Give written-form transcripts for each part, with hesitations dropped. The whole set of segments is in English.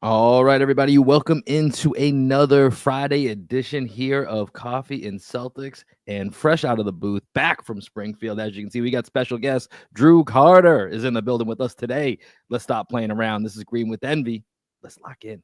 All right, everybody, welcome into another Friday edition here of Coffee and Celtics. And fresh out of the booth, back from Springfield, as you can see, we got special guest Drew Carter is in the building with us today. Let's stop playing around. This is Green with Envy. Let's lock in.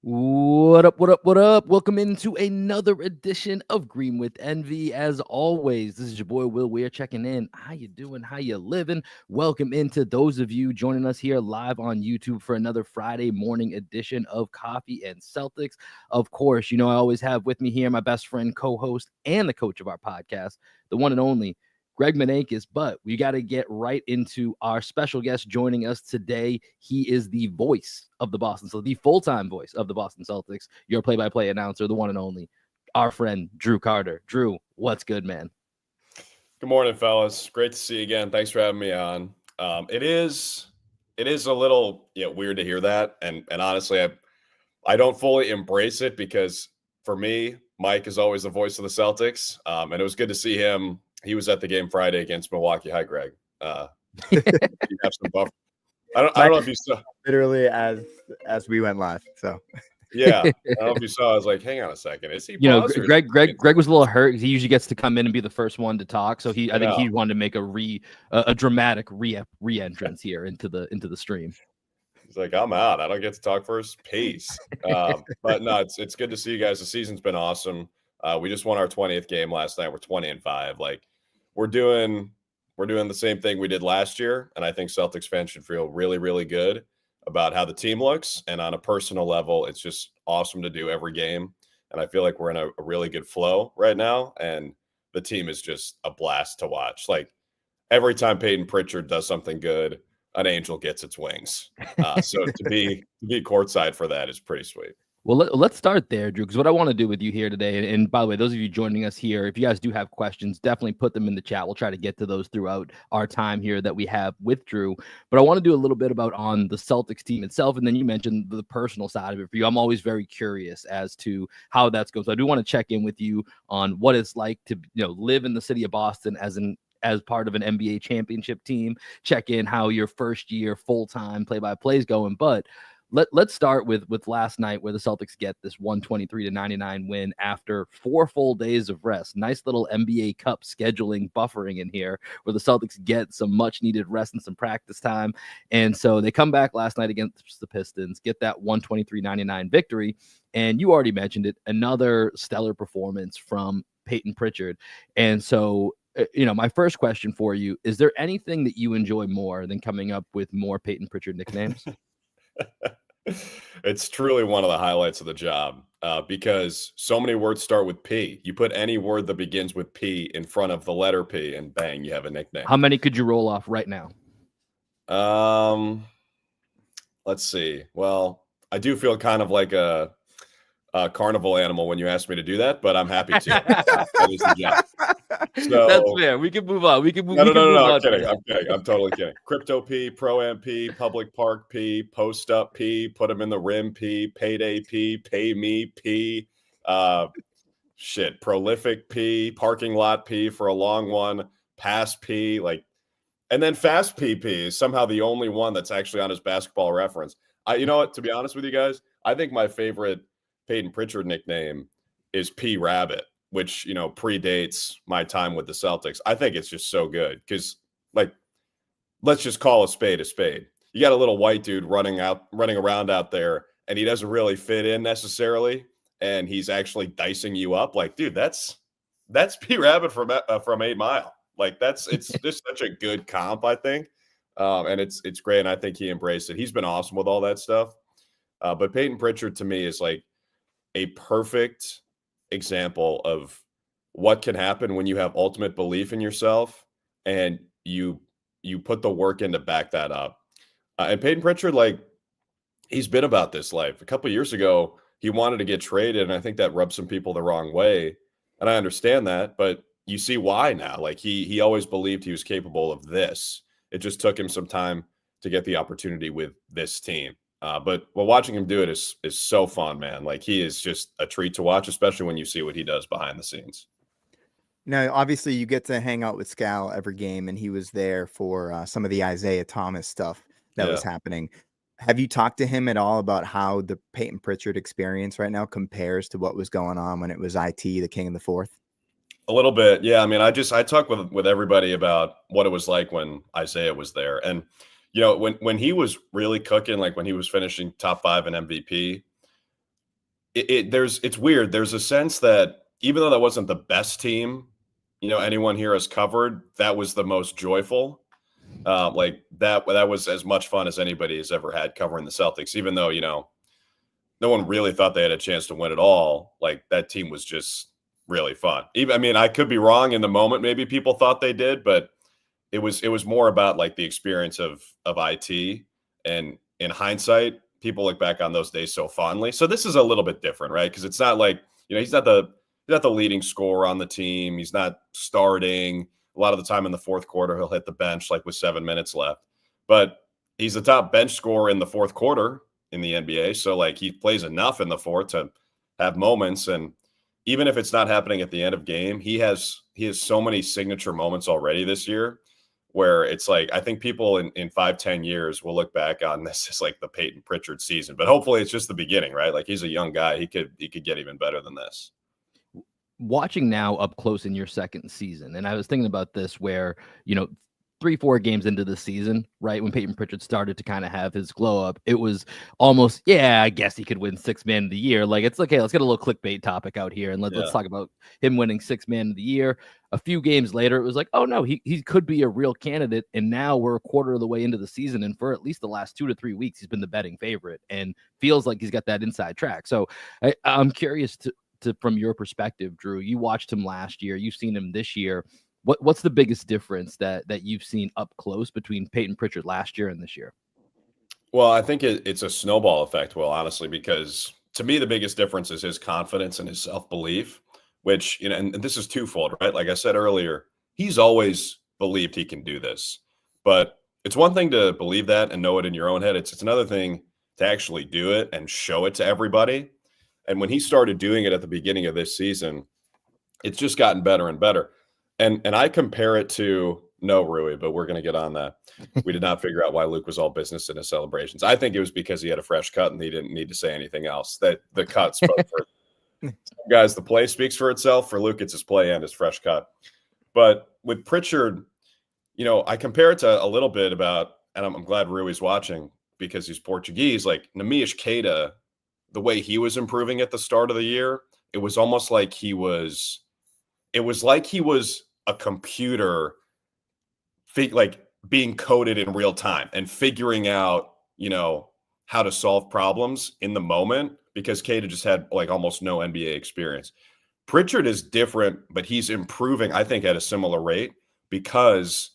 What up, what up, what up? Welcome into another edition of Green with Envy. As always, this is your boy Will Weir checking in. How you doing? How you living? Welcome into those of you joining us here live on YouTube for another Friday morning edition of Coffee and Celtics. Of course, you know I always have with me here my best friend, co-host, and the coach of our podcast, the one and only Greg Menakis, but we got to get right into our special guest joining us today. He is the voice of the Boston, so the full-time voice of the Boston Celtics, your play-by-play announcer, the one and only, our friend Drew Carter. Drew, what's good, man? Good morning, fellas. Great to see you again. Thanks for having me on. It is a little weird to hear that, and honestly, I don't fully embrace it because for me, Mike is always the voice of the Celtics, and it was good to see him. He was at the game Friday against Milwaukee. Hi, Greg. You have some buffer. I don't know if you saw. Literally as we went live. So Yeah, I don't know if you saw. I was like, hang on a second. Is he? Greg was a little hurt. He usually gets to come in and be the first one to talk. So I think he wanted to make a dramatic re-entrance here into the stream. He's like, I'm out. I don't get to talk first. Peace. But no, it's good to see you guys. The season's been awesome. We just won our 20th game last night. We're 20-5. Like we're doing the same thing we did last year, and I think Celtics fans should feel really, really good about how the team looks. And on a personal level, it's just awesome to do every game. And I feel like we're in a really good flow right now, and the team is just a blast to watch. Like every time Peyton Pritchard does something good, an angel gets its wings. So to be courtside for that is pretty sweet. Well, let's start there, Drew, because what I want to do with you here today, and by the way, those of you joining us here, if you guys do have questions, definitely put them in the chat. We'll try to get to those throughout our time here that we have with Drew. But I want to do a little bit about on the Celtics team itself, and then you mentioned the personal side of it for you. I'm always very curious as to how that's going. So I do want to check in with you on what it's like to live in the city of Boston as part of an NBA championship team. Check in how your first year full-time play-by-play is going, but Let's start with last night where the Celtics get this 123-99 win after 4 full days of rest. Nice little NBA Cup scheduling buffering in here where the Celtics get some much needed rest and some practice time. And so they come back last night against the Pistons, get that 123-99 victory. And you already mentioned it, another stellar performance from Peyton Pritchard. And so my first question for you, is there anything that you enjoy more than coming up with more Peyton Pritchard nicknames? It's truly one of the highlights of the job because so many words start with P. You put any word that begins with P in front of the letter P and bang, you have a nickname. How many could you roll off right now? Let's see. Well, I do feel kind of like a carnival animal when you ask me to do that, but I'm happy to. That is the job. So, that's fair. We can move on. No. I'm kidding. I'm totally kidding. Crypto P, Pro Am P, Public Park P, Post Up P, Put them in the Rim P, Payday P, Pay Me P, Prolific P, Parking Lot P for a long one, Pass P, and then Fast PP is somehow the only one that's actually on his Basketball Reference. You know what? To be honest with you guys, I think my favorite Peyton Pritchard nickname is P Rabbit, which, predates my time with the Celtics. I think it's just so good because, let's just call a spade a spade. You got a little white dude running around out there, and he doesn't really fit in necessarily, and he's actually dicing you up. Like, dude, that's P Rabbit from 8 Mile. It's just such a good comp, I think, and it's great, and I think he embraced it. He's been awesome with all that stuff, but Peyton Pritchard to me is like a perfect example of what can happen when you have ultimate belief in yourself and you put the work in to back that up. And Peyton Pritchard, he's been about this life. A couple of years ago, he wanted to get traded, and I think that rubbed some people the wrong way. And I understand that, but you see why now. He always believed he was capable of this. It just took him some time to get the opportunity with this team. But watching him do it is so fun, man. Like, he is just a treat to watch, especially when you see what he does behind the scenes. Now, obviously, you get to hang out with Scal every game, and he was there for some of the Isaiah Thomas stuff that was happening. Have you talked to him at all about how the Peyton Pritchard experience right now compares to what was going on when it was IT, the king of the fourth? A little bit, yeah. I mean, I talked with everybody about what it was like when Isaiah was there, and when he was really cooking, like when he was finishing top 5 in MVP, it's weird. There's a sense that even though that wasn't the best team, anyone here has covered, that was the most joyful. Like that was as much fun as anybody has ever had covering the Celtics, even though, no one really thought they had a chance to win it all. Like, that team was just really fun. I mean, I could be wrong in the moment. Maybe people thought they did, but it was more about like the experience of IT. And in hindsight, people look back on those days so fondly. So this is a little bit different, right? Because it's not like, he's not the leading scorer on the team. He's not starting. A lot of the time in the fourth quarter, he'll hit the bench like with 7 minutes left. But he's the top bench scorer in the fourth quarter in the NBA. So like, he plays enough in the fourth to have moments. And even if it's not happening at the end of game, he has so many signature moments already this year where it's like, I think people in 5-10 years will look back on this as like the Peyton Pritchard season. But hopefully it's just the beginning, right? Like, he's a young guy. He could get even better than this. Watching now up close in your second season, and I was thinking about this where, 3-4 games into the season, right, when Peyton Pritchard started to kind of have his glow up, it was almost, I guess he could win 6th man of the year. Like, it's okay, let's get a little clickbait topic out here, and let's talk about him winning 6th man of the year. A few games later, it was like, oh no, he could be a real candidate. And now we're a quarter of the way into the season, and for at least the last 2 to 3 weeks, he's been the betting favorite and feels like he's got that inside track. So I'm curious to from your perspective, Drew, you watched him last year, you've seen him this year. What's the biggest difference that you've seen up close between Peyton Pritchard last year and this year? Well, I think it's a snowball effect, Will, honestly, because to me, the biggest difference is his confidence and his self-belief, which, and this is twofold, right? Like I said earlier, he's always believed he can do this. But it's one thing to believe that and know it in your own head. It's another thing to actually do it and show it to everybody. And when he started doing it at the beginning of this season, it's just gotten better and better. And I compare it to, no, Rui, but we're going to get on that. We did not figure out why Luke was all business in his celebrations. I think it was because he had a fresh cut and he didn't need to say anything else. That the cut spoke for some guys. The play speaks for itself. For Luke, it's his play and his fresh cut. But with Pritchard, I compare it to a little bit about, and I'm glad Rui's watching because he's Portuguese, like Nemias Keita, the way he was improving at the start of the year, it was almost like he was a computer like being coded in real time and figuring out, how to solve problems in the moment, because Keita just had like almost no NBA experience. Pritchard is different, but he's improving, I think, at a similar rate because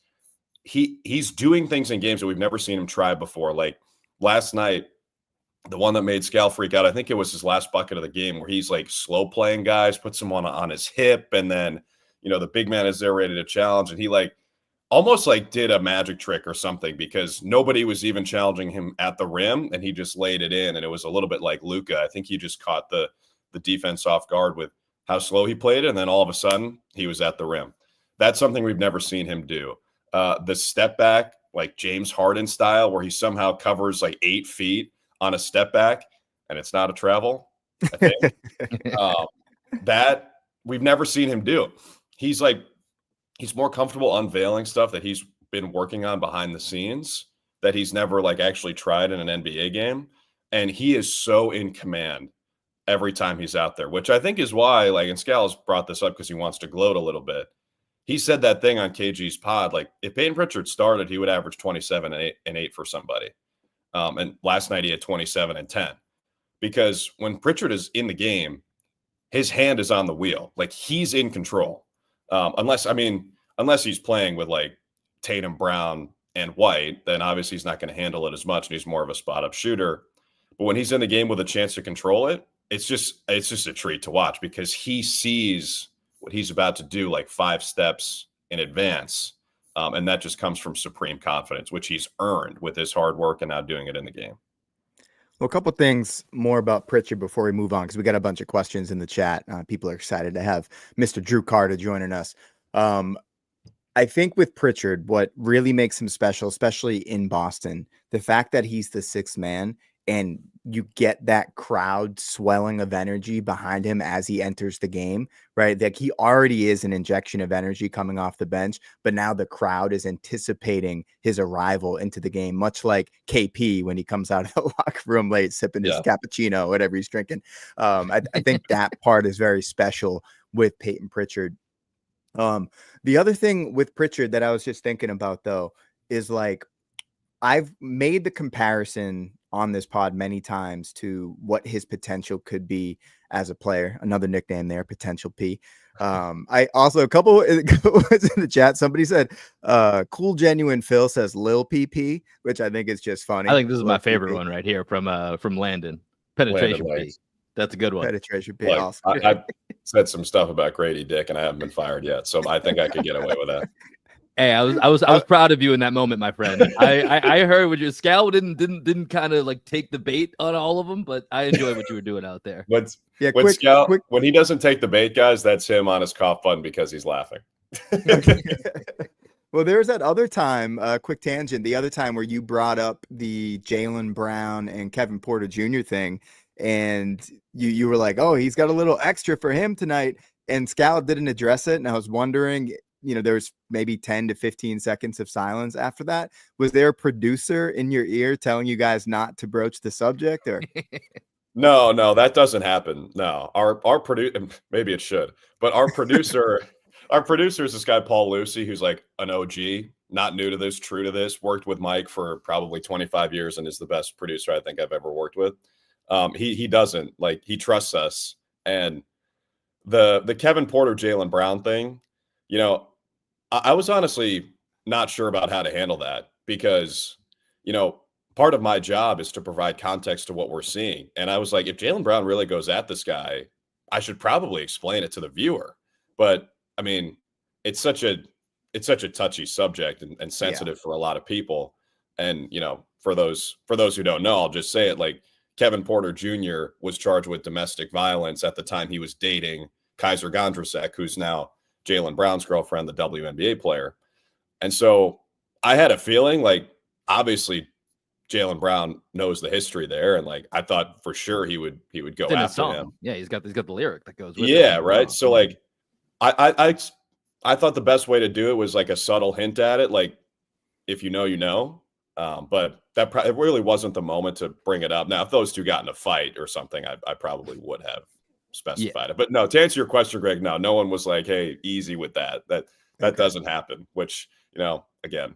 he's doing things in games that we've never seen him try before. Like last night, the one that made Scal freak out, I think it was his last bucket of the game where he's like slow playing guys, puts someone on his hip, and then, the big man is there ready to challenge. And he like almost like did a magic trick or something because nobody was even challenging him at the rim and he just laid it in. And it was a little bit like Luka. I think he just caught the defense off guard with how slow he played it. And then all of a sudden he was at the rim. That's something we've never seen him do. The step back, like James Harden style, where he somehow covers like 8 feet on a step back, and it's not a travel, I think. That we've never seen him do. He's more comfortable unveiling stuff that he's been working on behind the scenes that he's never like actually tried in an NBA game. And he is so in command every time he's out there, which I think is why, like, and Scal's brought this up because he wants to gloat a little bit. He said that thing on KG's pod, like if Peyton Pritchard started, he would average 27 and 8 for somebody. And last night he had 27 and 10 because when Pritchard is in the game, his hand is on the wheel. Like he's in control. Unless he's playing with like Tatum, Brown, and White, then obviously he's not going to handle it as much and he's more of a spot up shooter. But when he's in the game with a chance to control it, it's just a treat to watch because he sees what he's about to do like 5 steps in advance. And that just comes from supreme confidence, which he's earned with his hard work and now doing it in the game. Well, a couple things more about Pritchard before we move on, because we got a bunch of questions in the chat. People are excited to have Mr. Drew Carter joining us. I think with Pritchard, what really makes him special, especially in Boston, the fact that he's the sixth man and you get that crowd swelling of energy behind him as he enters the game, right? Like he already is an injection of energy coming off the bench, but now the crowd is anticipating his arrival into the game, much like KP when he comes out of the locker room late, sipping his cappuccino, whatever he's drinking. I think that part is very special with Peyton Pritchard. The other thing with Pritchard that I was just thinking about, though, is like I've made the comparison on this pod many times to what his potential could be as a player. Another nickname there, Potential P. I also a couple was in the chat. Somebody said, "Cool Genuine Phil says Lil PP," which I think is just funny. I think this is Lil my favorite PP. one right here from Landon. Penetration P. That's a good one. Penetration P. Look, Awesome. I said some stuff about Grady Dick, and I haven't been fired yet, so I think I could get away with that. Hey, I was proud of you in that moment, my friend. I heard what your Scal didn't kind of like take the bait on all of them, but I enjoyed what you were doing out there. When Scal, when he doesn't take the bait, guys, that's him on his cough button because he's laughing. Well, there's that other time, quick tangent, the other time where you brought up the Jaylen Brown and Kevin Porter Jr. thing, and you were like, oh, he's got a little extra for him tonight, and Scal didn't address it, and I was wondering, there's maybe 10 to 15 seconds of silence after that. Was there a producer in your ear telling you guys not to broach the subject? Or No, that doesn't happen. No, our producer, maybe it should, but our producer is this guy, Paul Lucy, who's like an OG, not new to this, true to this, worked with Mike for probably 25 years and is the best producer I think I've ever worked with. He doesn't, like, he trusts us. And the Kevin Porter, Jaylen Brown thing, I was honestly not sure about how to handle that because, part of my job is to provide context to what we're seeing. And I was like, if Jaylen Brown really goes at this guy, I should probably explain it to the viewer. But I mean, it's such a touchy subject and sensitive for a lot of people. And, for those who don't know, I'll just say it, like, Kevin Porter Jr. was charged with domestic violence at the time he was dating Kaiser Gondrasek, who's now Jaylen Brown's girlfriend, the WNBA player. And so I had a feeling, like, obviously Jaylen Brown knows the history there. And like, I thought for sure he would go after him. Yeah. He's got the lyric that goes with it. Yeah. Right. So like, I thought the best way to do it was like a subtle hint at it. Like, if you know, but it really wasn't the moment to bring it up. Now, if those two got in a fight or something, I probably would have specified it. But no, to answer your question, Greg, no one was like, hey, easy with that. That doesn't happen, which, again,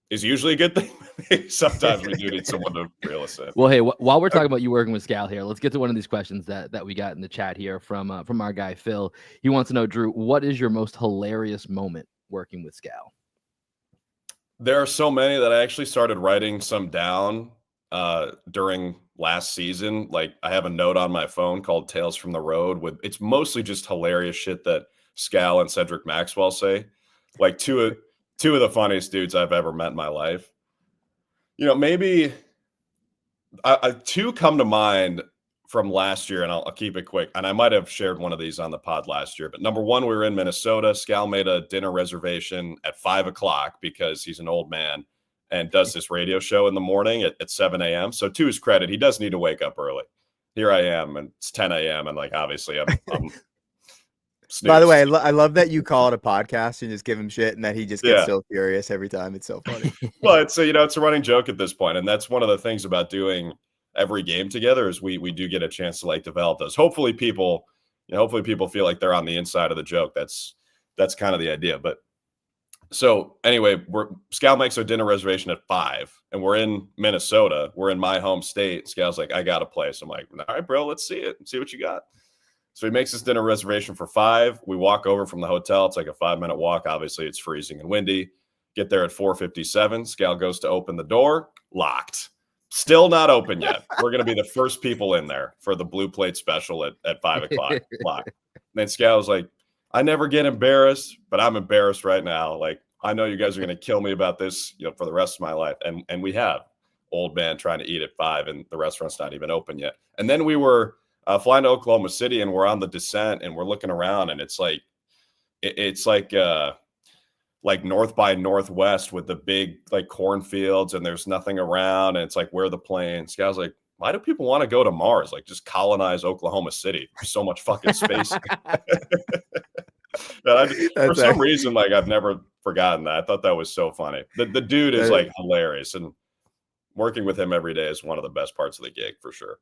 is usually a good thing. Sometimes we do need someone to reel us in. Well, hey, while we're talking about you working with Scal here, let's get to one of these questions that we got in the chat here from our guy, Phil. He wants to know, Drew, what is your most hilarious moment working with Scal? There are so many that I actually started writing some down during last season. Like, I have a note on my phone called Tales from the Road it's mostly just hilarious shit that Scal and Cedric Maxwell say. Like two of the funniest dudes I've ever met in my life. Maybe two come to mind from last year, and I'll keep it quick. And I might have shared one of these on the pod last year, but number one, we were in Minnesota. Scal made a dinner reservation at 5:00 because he's an old man and does this radio show in the morning at 7 a.m. So to his credit, he does need to wake up early. Here I am, and it's 10 a.m. And like, obviously I'm By the way, I love that you call it a podcast and just give him shit and that he just gets so furious every time. It's so funny. Well, it's a running joke at this point. And that's one of the things about doing every game together is we do get a chance to like develop those. Hopefully people feel like they're on the inside of the joke. That's kind of the idea. But so anyway, Scal makes our dinner reservation at 5 and we're in Minnesota. We're in my home state. Scal's like, I got a place. I'm like, all right, bro, let's see it and see what you got. So he makes this dinner reservation for 5. We walk over from the hotel. It's like a 5-minute walk. Obviously, it's freezing and windy. Get there at 4:57. Scal goes to open the door. Locked. Still not open yet. We're going to be the first people in there for the blue plate special at 5:00. Locked. And then Scal's like, I never get embarrassed, but I'm embarrassed right now. Like, I know you guys are going to kill me about this, for the rest of my life. And we have old man trying to eat at 5 and the restaurant's not even open yet. And then we were flying to Oklahoma City and we're on the descent and we're looking around and it's like North by Northwest with the big like cornfields and there's nothing around. And it's like, where are the planes? Guys like, why do people want to go to Mars? Like just colonize Oklahoma City. There's so much fucking space. For some reason, like I've never forgotten that. I thought that was so funny. The dude is like hilarious, and working with him every day is one of the best parts of the gig for sure.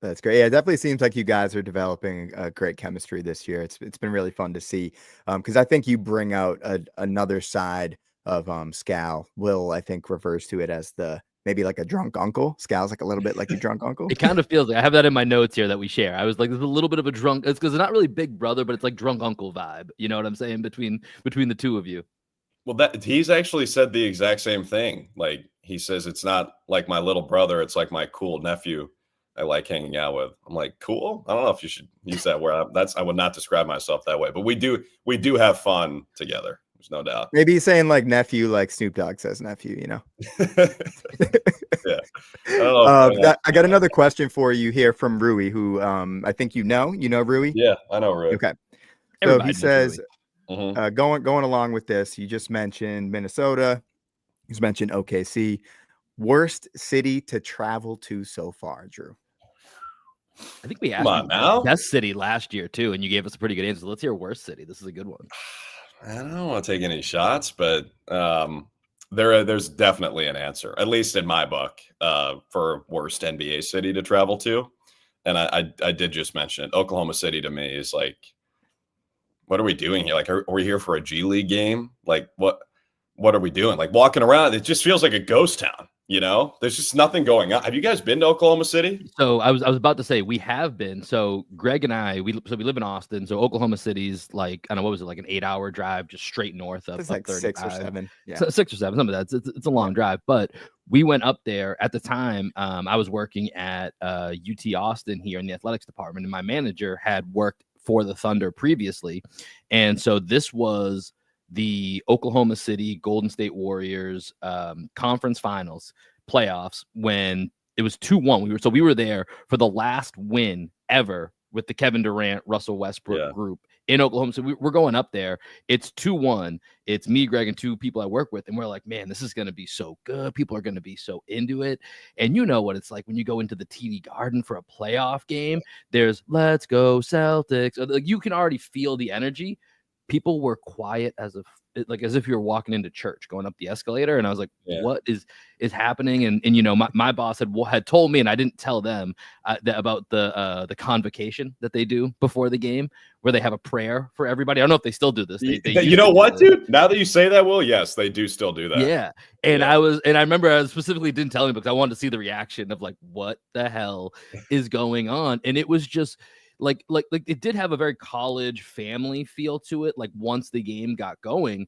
That's great. Yeah, it definitely seems like you guys are developing a great chemistry this year. It's been really fun to see because I think you bring out another side of Scal. Will, I think, refers to it as maybe like a drunk uncle. Scal's like a little bit like a drunk uncle. It kind of feels like I have that in my notes here that we share. I was like, there's a little bit of a drunk. It's because it's not really big brother, but it's like drunk uncle vibe. You know what I'm saying? Between the two of you. Well, he's actually said the exact same thing. Like he says, it's not like my little brother. It's like my cool nephew I like hanging out with. I'm like, cool. I don't know if you should use that word. I would not describe myself that way, but we do have fun together. There's no doubt. Maybe he's saying like nephew, like Snoop Dogg says nephew, Yeah. I got another question for you here from Rui, who I think you know Rui. Yeah, I know Rui. Okay. So he says, going along with this, you just mentioned Minnesota. You mentioned OKC. Worst city to travel to so far, Drew? I think we asked you best city last year too, and you gave us a pretty good answer. Let's hear worst city. This is a good one. I don't want to take any shots, but there's definitely an answer, at least in my book, for worst NBA city to travel to. And I did just mention it. Oklahoma City to me is like, what are we doing here? Like, are we here for a G League game? Like, what are we doing? Like walking around, it just feels like a ghost town. There's just nothing going on. Have you guys been to Oklahoma City? So I was about to say we have been. So Greg and I, we live in Austin. So Oklahoma City's like, I don't know, what was it, like an 8-hour drive just straight north of it's like 6 or 7. Yeah. So 6 or 7, some of that. It's a long drive. But we went up there at the time. I was working at UT Austin here in the athletics department, and my manager had worked for the Thunder previously. And so this was the Oklahoma City Golden State Warriors conference finals playoffs when it was 2-1. We were there for the last win ever with the Kevin Durant, Russell Westbrook group in Oklahoma. So we're going up there. It's 2-1. It's me, Greg, and 2 people I work with. And we're like, man, this is going to be so good. People are going to be so into it. And you know what it's like when you go into the TD Garden for a playoff game. There's let's go Celtics. Like, you can already feel the energy. People were quiet as if you were walking into church going up the escalator. And I was like, what is happening? And my boss had told me, and I didn't tell them about the convocation that they do before the game, where they have a prayer for everybody. I don't know if they still do this. You know what, dude? Now that you say that, Will, yes, they do still do that. Yeah. And I remember I specifically didn't tell him because I wanted to see the reaction of like, what the hell is going on? And it was just like it did have a very college family feel to it, like once the game got going.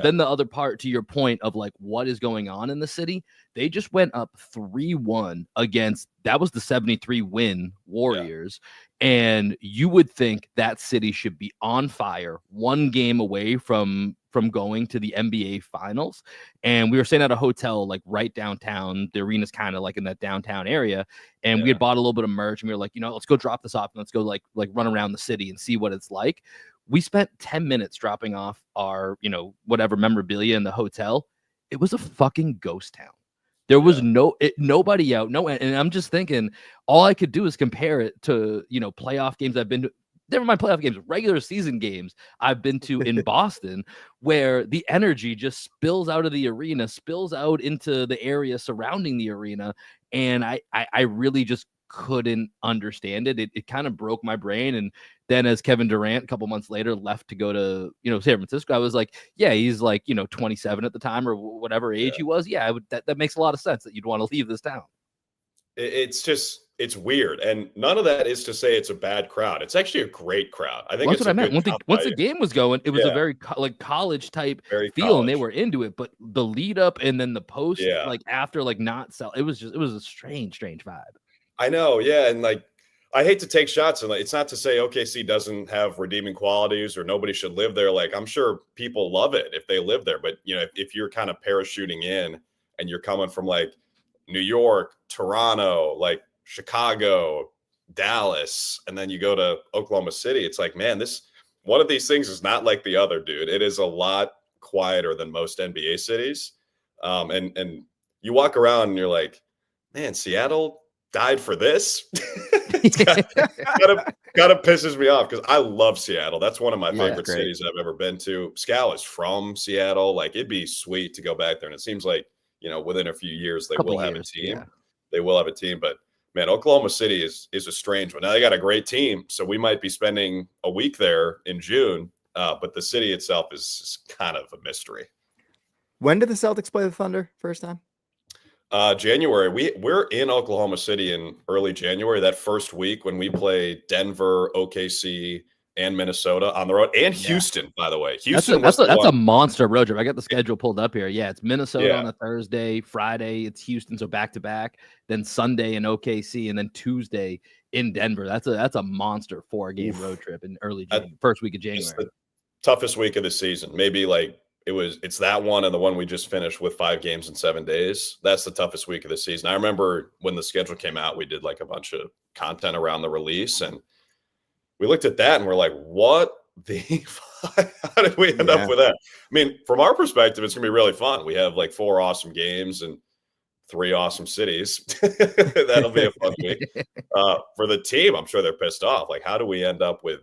Then the other part, to your point of like what is going on in the city, they just went up 3-1 against, that was the 73 win Warriors. And you would think that city should be on fire, one game away from going to the NBA finals. And we were staying at a hotel like right downtown. The arena's kind of like in that downtown area. And we had bought a little bit of merch, and we were like, let's go drop this off and let's go like run around the city and see what it's like. We spent 10 minutes dropping off our, whatever memorabilia in the hotel. It was a fucking ghost town. There was nobody out. And I'm just thinking, all I could do is compare it to, playoff games I've been to. Never mind playoff games, regular season games I've been to in Boston, where the energy just spills out of the arena, spills out into the area surrounding the arena. And I really just couldn't understand it. It kind of broke my brain. And then as Kevin Durant a couple months later left to go to, San Francisco, I was like, yeah, he's like, 27 at the time or whatever age he was. Yeah, that makes a lot of sense that you'd want to leave this town. It's weird. And none of that is to say it's a bad crowd. It's actually a great crowd. I think that's what I meant. Once the game was going, it was a very college type feel, and they were into it. But the lead up and then the post, like after, like not sell, it was a strange vibe. I know. Yeah. And like, I hate to take shots, and it's not to say OKC doesn't have redeeming qualities or nobody should live there. Like, I'm sure people love it if they live there, but if you're kind of parachuting in and you're coming from like New York, Toronto, like Chicago, Dallas, and then you go to Oklahoma City, it's like, man, this one of these things is not like the other, dude. It is a lot quieter than most NBA cities. And you walk around and you're like, man, Seattle died for this. It's kind of pisses me off because I love Seattle. That's one of my favorite cities I've ever been to. Scal is from Seattle. Like, it'd be sweet to go back there. And it seems like, within a few years, they will have a team. Yeah. They will have a team. But man, Oklahoma City is a strange one. Now they got a great team, so we might be spending a week there in June. But the city itself is kind of a mystery. When did the Celtics play the Thunder first time? January. We're in Oklahoma City in early January. That first week when we play Denver, OKC, and Minnesota on the road, and Houston, by the way. Houston. That's a monster road trip. I got the schedule pulled up here. Yeah, it's Minnesota on a Thursday, Friday it's Houston, so back to back. Then Sunday in OKC, and then Tuesday in Denver. That's a monster 4-game road trip in early January, first week of January. It's the toughest week of the season. Maybe like it's that one and the one we just finished with 5 games in 7 days. That's the toughest week of the season. I remember when the schedule came out, we did like a bunch of content around the release, and we looked at that and we're like, what the fuck? How did we end up with that? I mean, from our perspective, it's going to be really fun. We have like 4 awesome games and 3 awesome cities. That'll be a fun week. For the team, I'm sure they're pissed off. Like, how do we end up with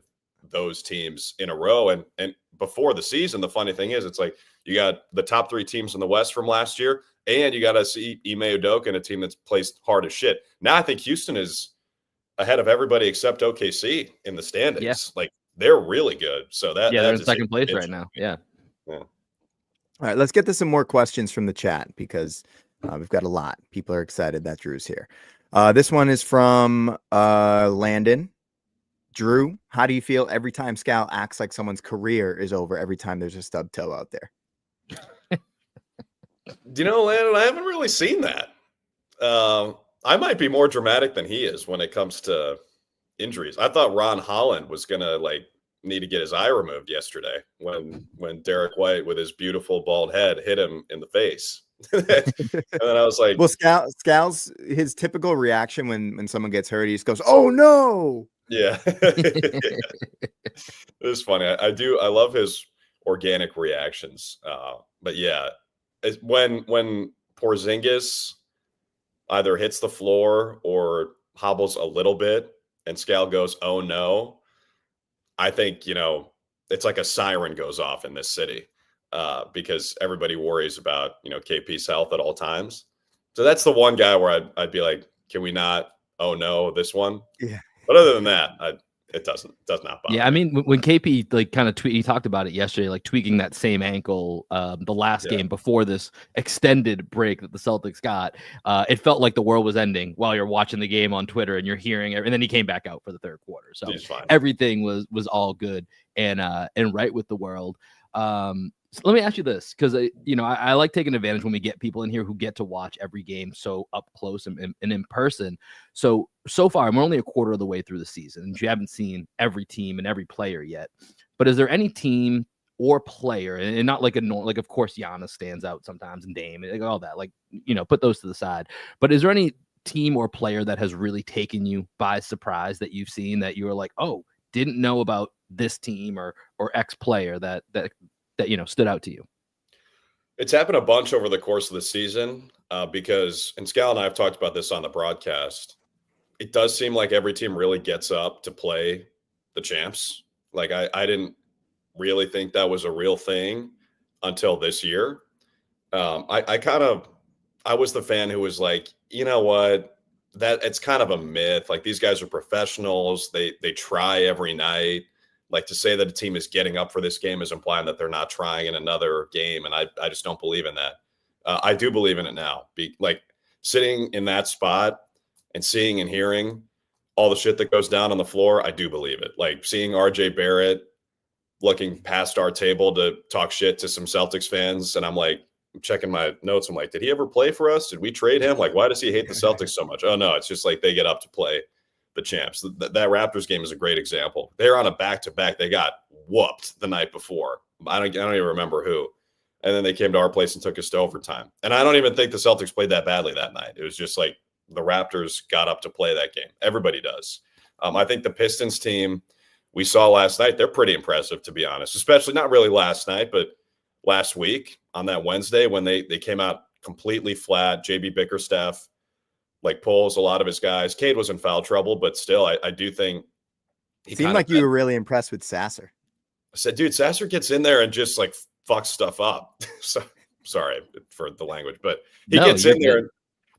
those teams in a row? And before the season, the funny thing is, it's like you got the top 3 teams in the West from last year, and you got to see Ime Udoka and a team that's placed hard as shit. Now I think Houston is ahead of everybody except OKC in the standings. Yeah. Like, they're really good. So they're in second place right now. Yeah. All right, let's get to some more questions from the chat because we've got a lot. People are excited that Drew's here. This one is from Landon. Drew, how do you feel every time Scal acts like someone's career is over every time there's a stub toe out there? Landon, I haven't really seen that. I might be more dramatic than he is when it comes to injuries. I thought Ron Holland was going to need to get his eye removed yesterday when Derek White with his beautiful bald head hit him in the face. And then I was like, well, Scal's his typical reaction when someone gets hurt, he just goes, "Oh no." Yeah. It was funny. I love his organic reactions. But yeah, when Porzingis either hits the floor or hobbles a little bit and Scal goes, "Oh no," I think, it's like a siren goes off in this city because everybody worries about, KP's health at all times. So that's the one guy where I'd be like, can we not, oh no, this one? Yeah. But other than that, it does not bother. Yeah, I mean, when KP kind of he talked about it yesterday, like tweaking that same ankle the last game before this extended break that the Celtics got, it felt like the world was ending while you're watching the game on Twitter and you're hearing it. And then he came back out for the third quarter, so everything was all good and right with the world. So let me ask you this, because I like taking advantage when we get people in here who get to watch every game so up close and in person. So far, we're only a quarter of the way through the season, and you haven't seen every team and every player yet. But is there any team or player, and not like of course Giannis stands out sometimes, and Dame, and all that, put those to the side. But is there any team or player that has really taken you by surprise that you've seen that you were like, oh, didn't know about this team or X player that stood out to you? It's happened a bunch over the course of the season because, and Scal and I have talked about this on the broadcast, it does seem like every team really gets up to play the champs. Like I didn't really think that was a real thing until this year. I was the fan who was like, you know what, that it's kind of a myth. Like, these guys are professionals. They try every night. Like, to say that a team is getting up for this game is implying that they're not trying in another game. And I just don't believe in that. I do believe in it now. Sitting in that spot and seeing and hearing all the shit that goes down on the floor, I do believe it. Like, seeing RJ Barrett looking past our table to talk shit to some Celtics fans. And I'm checking my notes. I'm like, did he ever play for us? Did we trade him? Like, why does he hate the Celtics so much? Oh no, it's just like they get up to play the champs. That Raptors game is a great example. They're on a back-to-back. They got whooped the night before. I don't even remember who. And then they came to our place and took us to overtime. And I don't even think the Celtics played that badly that night. It was just like the Raptors got up to play that game. Everybody does. I think the Pistons team we saw last night, they're pretty impressive, to be honest, especially not really last night, but last week on that Wednesday when they came out completely flat. JB Bickerstaff like pulls a lot of his guys. Cade was in foul trouble, but still, I do think it seemed like you were really impressed with Sasser. I said, dude, Sasser gets in there and just like fucks stuff up. So sorry for the language, but he gets in there and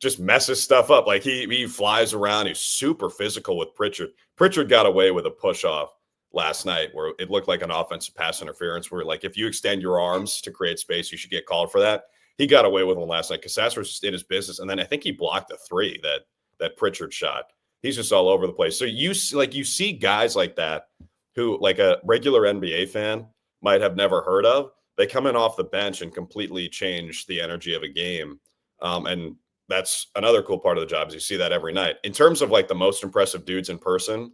just messes stuff up. Like he flies around. He's super physical with Pritchard. Pritchard got away with a push off last night where it looked like an offensive pass interference where like if you extend your arms to create space, you should get called for that. He got away with one last night because Sasser was just in his business. And then I think he blocked a three that Pritchard shot. He's just all over the place. So you see guys like that who like a regular NBA fan might have never heard of. They come in off the bench and completely change the energy of a game. And that's another cool part of the job is you see that every night. In terms of like the most impressive dudes in person,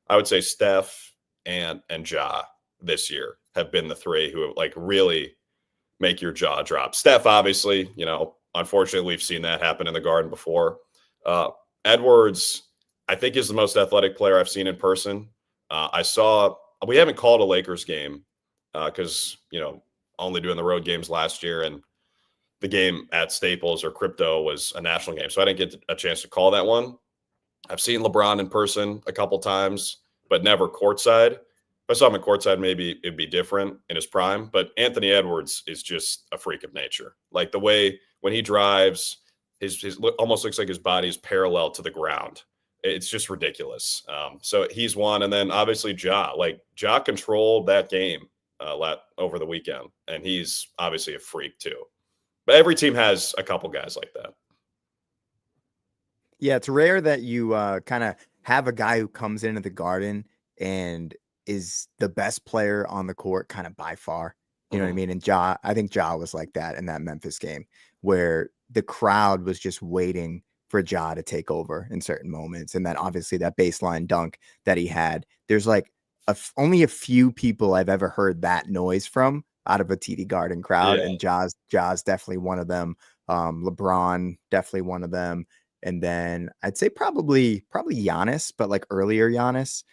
I would say Steph and Ja this year have been the three who like really make your jaw drop. Steph, obviously, unfortunately, we've seen that happen in the Garden before. Edwards, I think, is the most athletic player I've seen in person. We haven't called a Lakers game because, only doing the road games last year, and the game at Staples or Crypto was a national game. So I didn't get a chance to call that one. I've seen LeBron in person a couple times, but never courtside. If I saw him in courtside, maybe it'd be different in his prime. But Anthony Edwards is just a freak of nature. Like the way when he drives, his almost looks like his body is parallel to the ground. It's just ridiculous. So he's one. And then obviously Ja controlled that game over the weekend. And he's obviously a freak too. But every team has a couple guys like that. Yeah, it's rare that you kind of have a guy who comes into the Garden and is the best player on the court kind of by far. You know what I mean? And I think Ja was like that in that Memphis game where the crowd was just waiting for Ja to take over in certain moments. And then obviously that baseline dunk that he had, there's like only a few people I've ever heard that noise from out of a TD Garden crowd. Yeah. And Ja's definitely one of them. LeBron, definitely one of them. And then I'd say probably Giannis, but like earlier Giannis.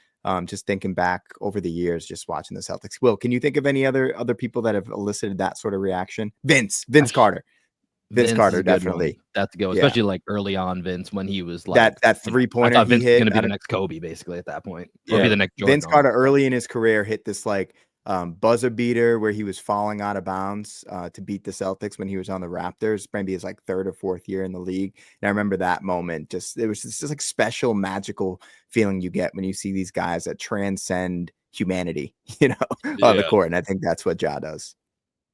Just thinking back over the years, just watching the Celtics. Will, can you think of any other people that have elicited that sort of reaction? Vince Carter. Vince Carter, definitely. That's good, especially like early on Vince when he was like that 3-pointer. I thought Vince was going to be the next Kobe, basically at that point. Yeah. Or be the next Jordan. Vince Carter early in his career hit this like buzzer beater where he was falling out of bounds to beat the Celtics when he was on the Raptors, maybe his like third or fourth year in the league. And I remember that moment. It was just like special, magical feeling you get when you see these guys that transcend humanity, on the court. And I think that's what Ja does.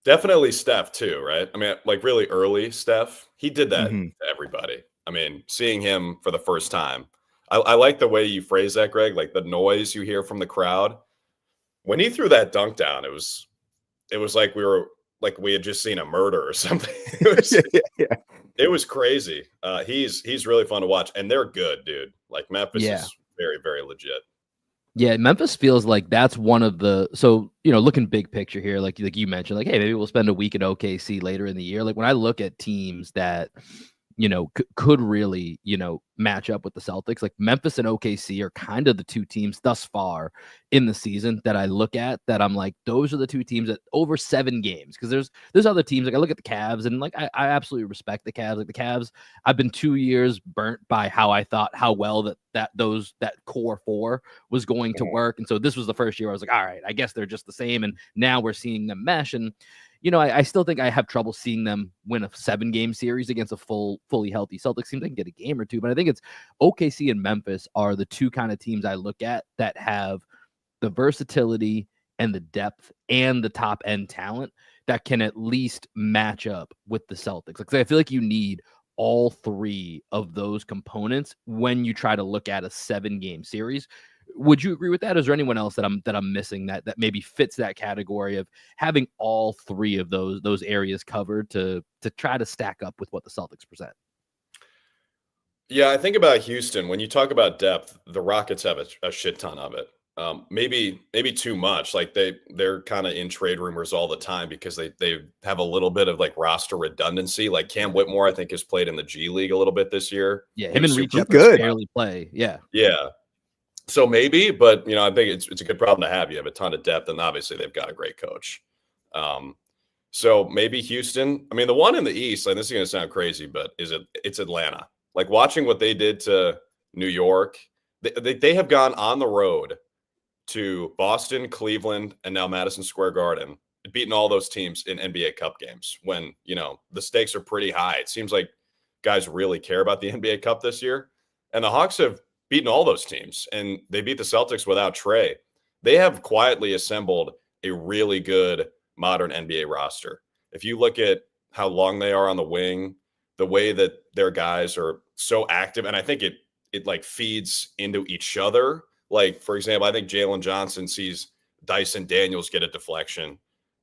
Definitely Steph too, right? I mean, like really early Steph, he did that to everybody. I mean, seeing him for the first time, I like the way you phrase that, Greg, like the noise you hear from the crowd. When he threw that dunk down, it was like we had just seen a murder or something. It was crazy. He's really fun to watch, and they're good, dude. Like Memphis is very, very legit. Yeah, Memphis feels like that's one of the looking big picture here, like you mentioned, like, hey, maybe we'll spend a week in OKC later in the year. Like when I look at teams that could really, match up with the Celtics. Like Memphis and OKC are kind of the two teams thus far in the season that I look at that I'm like, those are the two teams that over 7 games. Because there's other teams, like I look at the Cavs and like I absolutely respect the Cavs. Like the Cavs, I've been 2 years burnt by how I thought how well that core 4 was going to work. And so this was the first year I was like, all right, I guess they're just the same. And now we're seeing them mesh. And I still think I have trouble seeing them win a 7-game series against a fully healthy Celtics team. They can get a game or two, but I think it's OKC and Memphis are the two kind of teams I look at that have the versatility and the depth and the top end talent that can at least match up with the Celtics. Like I feel like you need all 3 of those components when you try to look at a 7-game series. Would you agree with that? Is there anyone else that I'm missing that maybe fits that category of having all 3 of those areas covered to try to stack up with what the Celtics present? Yeah, I think about Houston. When you talk about depth, the Rockets have a shit ton of it. Maybe too much. Like they're kind of in trade rumors all the time because they have a little bit of like roster redundancy. Like Cam Whitmore, I think, has played in the G League a little bit this year. Yeah, He him was and Reed super Shepard good. barely play. Yeah. Yeah. So maybe, but I think it's a good problem to have. You have a ton of depth, and obviously they've got a great coach. Um, so maybe Houston. I mean, the one in the East, and this is going to sound crazy, but it's Atlanta. Like watching what they did to New York, they have gone on the road to Boston, Cleveland, and now Madison Square Garden, beating all those teams in NBA Cup games when, the stakes are pretty high. It seems like guys really care about the NBA Cup this year. And the Hawks have beaten all those teams, and they beat the Celtics without Trey. They have quietly assembled a really good modern NBA roster. If you look at how long they are on the wing, the way that their guys are so active, and I think it like feeds into each other. Like, for example, I think Jalen Johnson sees Dyson Daniels get a deflection,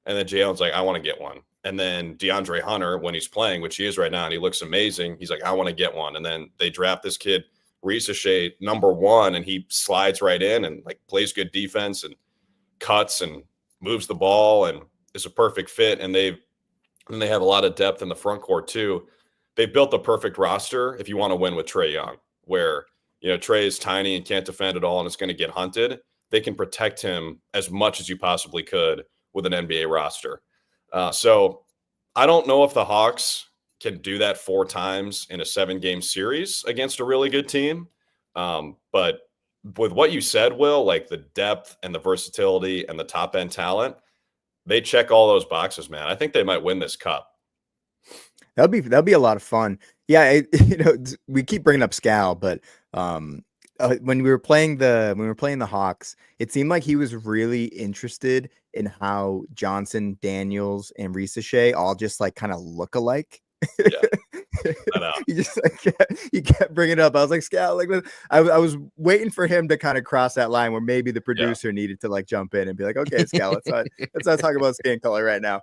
and then Jalen's like, I want to get one. And then DeAndre Hunter, when he's playing, which he is right now, and he looks amazing, he's like, I want to get one. And then they draft this kid, Reese number 1, and he slides right in and like plays good defense and cuts and moves the ball and is a perfect fit. And they have a lot of depth in the front court too. They built the perfect roster if you want to win with Trae Young, where Trey is tiny and can't defend at all and it's going to get hunted. They can protect him as much as you possibly could with an NBA roster. So I don't know if the Hawks can do that 4 times in a 7-game series against a really good team. But with what you said, Will, like the depth and the versatility and the top end talent, they check all those boxes, man. I think they might win this cup. That'll be a lot of fun. Yeah, we keep bringing up Scal, but when we were playing the Hawks, it seemed like he was really interested in how Johnson, Daniels, and Reese all just like kind of look alike. Yeah, I know. You kept bringing it up. I was like, Scal, like I was waiting for him to kind of cross that line where maybe the producer needed to like jump in and be like, okay, Scal, let's not talk about skin color right now.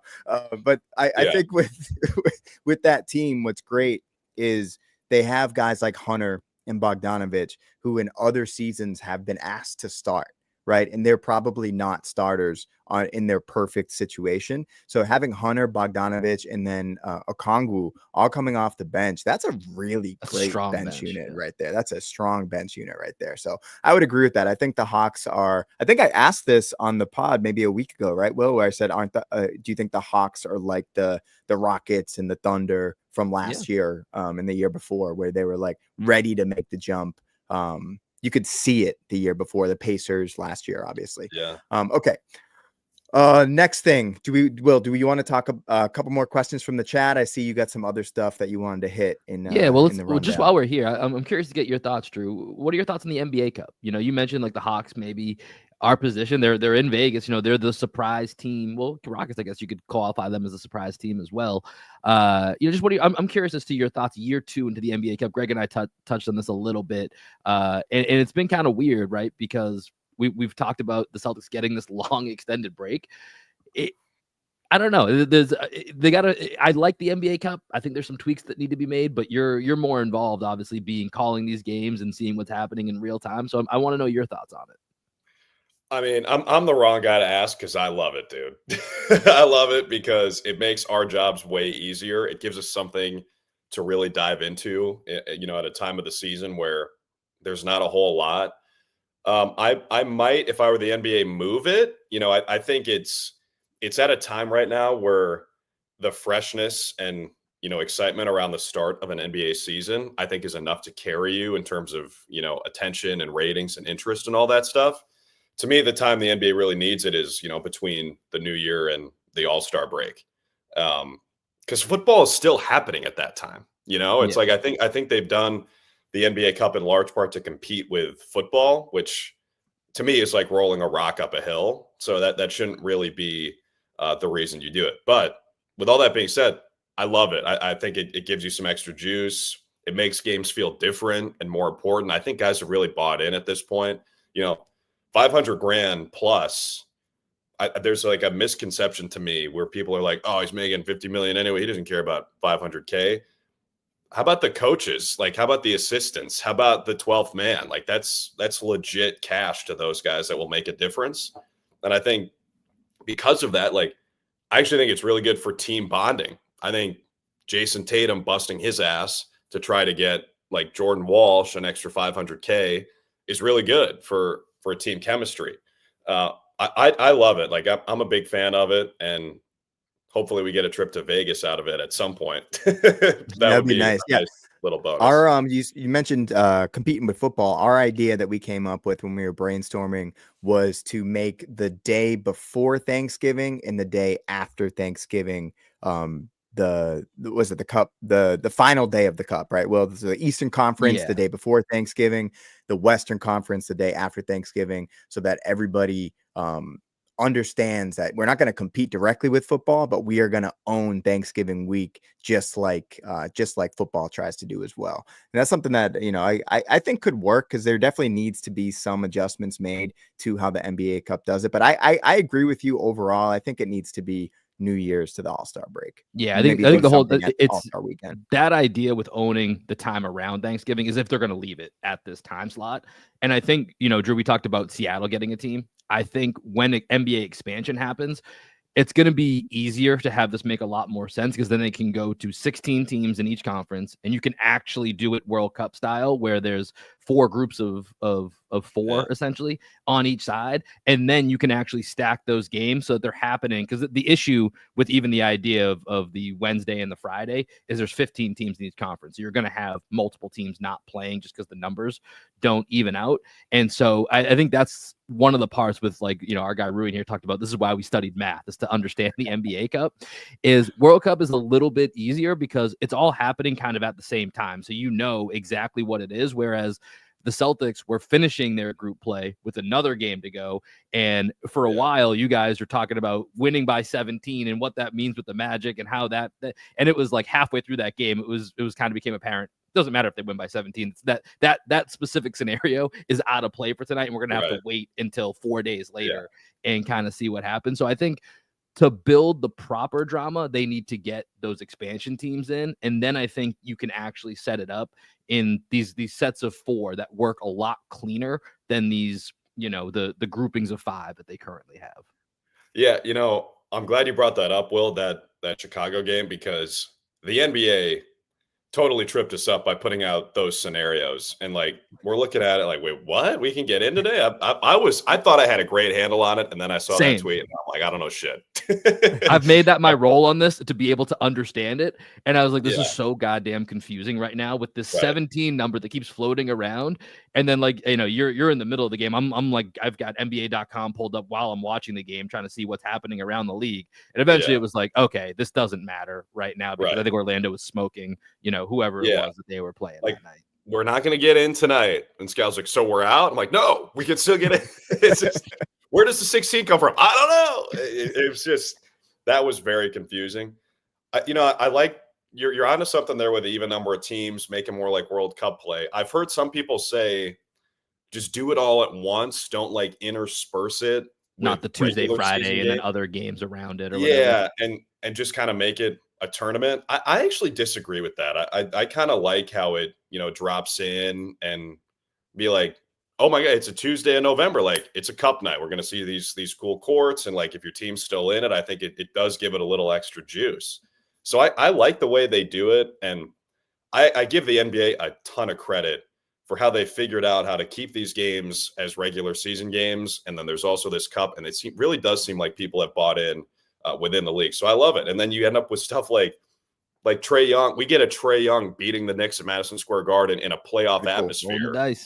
But I think with that team, what's great is they have guys like Hunter and Bogdanovich who in other seasons have been asked to start, right? And they're probably not starters in their perfect situation. So having Hunter, Bogdanovich, and then Okongwu all coming off the bench, that's a really great bench unit right there. That's a strong bench unit right there. So I would agree with that. I think the Hawks I think I asked this on the pod maybe a week ago, right, Will, where I said, do you think the Hawks are like the Rockets and the Thunder from last year and the year before, where they were like ready to make the jump? You could see it the year before, the Pacers last year, obviously. Yeah. Okay. Next thing, do we want to talk a couple more questions from the chat? I see you got some other stuff that you wanted to hit in. Just while we're here, I'm curious to get your thoughts, Drew. What are your thoughts on the NBA Cup? You mentioned like the Hawks, maybe our position. They're in Vegas. They're the surprise team. Well, Rockets, I guess you could qualify them as a surprise team as well. Just what I'm curious as to your thoughts year 2 into the NBA Cup. Greg and I touched on this a little bit, and it's been kind of weird, right? Because we've talked about the Celtics getting this long extended break. I don't know. I like the NBA Cup. I think there's some tweaks that need to be made, but you're more involved, obviously, calling these games and seeing what's happening in real time. So I want to know your thoughts on it. I mean, I'm the wrong guy to ask because I love it, dude. I love it because it makes our jobs way easier. It gives us something to really dive into, at a time of the season where there's not a whole lot. I might, if I were the NBA, move it. I think it's at a time right now where the freshness and excitement around the start of an NBA season, I think, is enough to carry you in terms of attention and ratings and interest and all that stuff. To me, the time the NBA really needs it is between the new year and the All-Star break, because football is still happening at that time. It's like I think they've done the NBA Cup in large part to compete with football, which to me is like rolling a rock up a hill. So that shouldn't really be the reason you do it. But with all that being said, I love it. I think it gives you some extra juice. It makes games feel different and more important. I think guys have really bought in at this point. $500,000 plus. There's like a misconception to me where people are like, "Oh, he's making $50 million anyway. He doesn't care about $500K." how about the coaches? Like, how about the assistants? How about the 12th man? Like, that's legit cash to those guys that will make a difference. And I think because of that, like, I actually think it's really good for team bonding. I think Jason Tatum busting his ass to try to get like Jordan Walsh an extra $500K is really good for team chemistry. I love it. Like, I'm a big fan of it, and hopefully we get a trip to Vegas out of it at some point. That That'd would be be nice. a Yeah. nice little bonus. Our you mentioned competing with football. Our idea that we came up with when we were brainstorming was to make the day before Thanksgiving and the day after Thanksgiving the cup, the final day of the cup, right? Well, the Eastern Conference the day before Thanksgiving, the Western Conference the day after Thanksgiving, so that everybody understands that we're not going to compete directly with football, but we are going to own Thanksgiving week, just like football tries to do as well. And that's something that, I think could work, because there definitely needs to be some adjustments made to how the NBA Cup does it. But I agree with you overall. I think it needs to be New Year's to the All-Star break. Yeah, I think the whole it's All-Star weekend. That idea with owning the time around Thanksgiving is if they're going to leave it at this time slot. And I think, Drew, we talked about Seattle getting a team. I think when NBA expansion happens, it's going to be easier to have this make a lot more sense, because then they can go to 16 teams in each conference, and you can actually do it World Cup style, where there's 4 groups of 4 essentially on each side. And then you can actually stack those games so that they're happening. Because the issue with even the idea of the Wednesday and the Friday is there's 15 teams in each conference. So you're going to have multiple teams not playing just because the numbers don't even out. And so I think that's one of the parts with, like, our guy Ruin here talked about, this is why we studied math, is to understand the NBA Cup. Is World Cup is a little bit easier because it's all happening kind of at the same time. So exactly what it is. Whereas the Celtics were finishing their group play with another game to go. And for a while, you guys are talking about winning by 17 and what that means with the Magic and how that and it was like halfway through that game, it was kind of became apparent. Doesn't matter if they win by 17. It's that specific scenario is out of play for tonight, and we're gonna have to wait until 4 days later and kind of see what happens. So I think to build the proper drama, they need to get those expansion teams in, and then I think you can actually set it up in these sets of 4 that work a lot cleaner than these, the groupings of 5 that they currently have. Yeah, I'm glad you brought that up, Will, that Chicago game, because the NBA totally tripped us up by putting out those scenarios. And like, we're looking at it like, wait, what? We can get in today? I thought I had a great handle on it. And then I saw that tweet and I'm like, I don't know shit. I've made that my role on this, to be able to understand it. And I was like, this is so goddamn confusing right now with this 17 number that keeps floating around. And then, like, you're in the middle of the game. I'm like, I've got NBA.com pulled up while I'm watching the game, trying to see what's happening around the league. And eventually it was like, okay, this doesn't matter right now, because I think Orlando was smoking, whoever it was that they were playing that night. We're not going to get in tonight. And Scal's like, so we're out? I'm like, no, we can still get in. It's just, where does the 16 come from? I don't know. It was just, that was very confusing. I like, you're onto something there with the even number of teams, making more like World Cup play. I've heard some people say, just do it all at once. Don't like intersperse it. Not the Tuesday, Friday, and then other games around it. Or whatever. And just kind of make it a tournament. I actually disagree with that. I kind of like how it, drops in and be like, oh my God, it's a Tuesday in November. Like, it's a cup night. We're going to see these cool courts. And like, if your team's still in it, I think it does give it a little extra juice. So I like the way they do it. And I give the NBA a ton of credit for how they figured out how to keep these games as regular season games. And then there's also this cup, and it really does seem like people have bought in within the league. So I love it. And then you end up with stuff like Trae Young. We get a Trae Young beating the Knicks at Madison Square Garden in a playoff atmosphere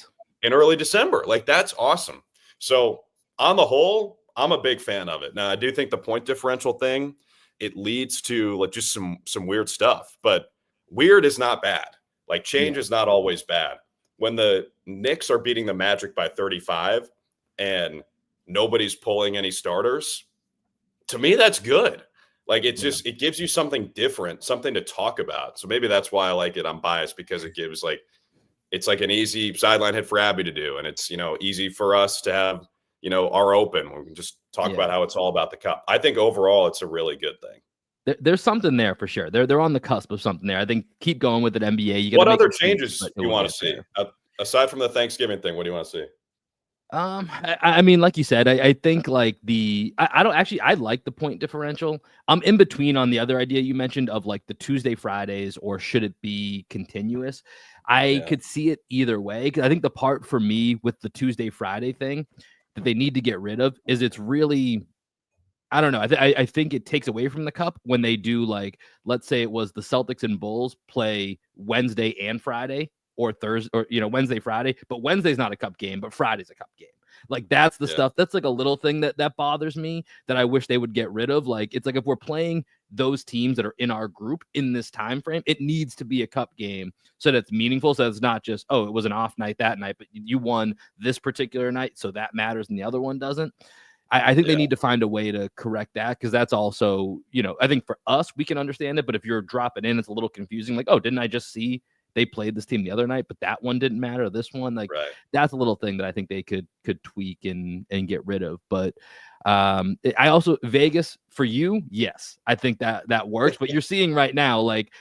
in early December. Like, that's awesome. So on the whole, I'm a big fan of it. Now, I do think the point differential thing, it leads to like just some weird stuff, but weird is not bad. Like, change is not always bad. When the Knicks are beating the Magic by 35 and nobody's pulling any starters, to me, that's good. Like, it's just, it gives you something different, something to talk about. So maybe that's why I like it. I'm biased because it gives it's like an easy sideline hit for Abby to do. And it's, easy for us to have, our open. We can just talk about how it's all about the cup. I think overall it's a really good thing. There's something there for sure. They're on the cusp of something there. I think keep going with it, NBA. You got What to make other some tweaks, changes but it you will want get to see there. aside from the Thanksgiving thing? What do you want to see? I mean, like you said, I think like I don't actually, I like the point differential. I'm in between on the other idea you mentioned of like the Tuesday Fridays, or should it be continuous? I Yeah. could see it either way, because I think the part for me with the Tuesday Friday thing that they need to get rid of is it's really, I don't know. I think it takes away from the cup when they do, like, let's say it was the Celtics and Bulls play Wednesday and Friday, or Thursday, or Wednesday, Friday, but Wednesday's not a cup game, but Friday's a cup game. Like, that's the Yeah. stuff that's like a little thing that bothers me, that I wish they would get rid of. Like, it's like if we're playing those teams that are in our group in this time frame, it needs to be a cup game so that it's meaningful. So it's not just, oh, it was an off night that night, but you won this particular night, so that matters and the other one doesn't. I think they need to find a way to correct that, because that's also, I think for us, we can understand it. But if you're dropping in, it's a little confusing. Like, oh, didn't I just see they played this team the other night, but that one didn't matter? This one, like, Right. that's a little thing that I think they could tweak and get rid of. But I also, Vegas for you, yes, I think that works. But you're seeing right now, like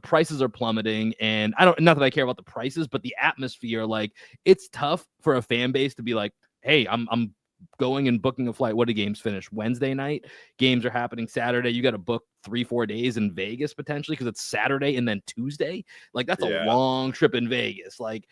prices are plummeting, and not that I care about the prices, but the atmosphere, like, it's tough for a fan base to be like, hey, I'm going and booking a flight. What do games finish Wednesday night? Games are happening Saturday. You got to book 3-4 days in Vegas potentially, because it's Saturday and then Tuesday. Like, that's a long trip in Vegas. Like,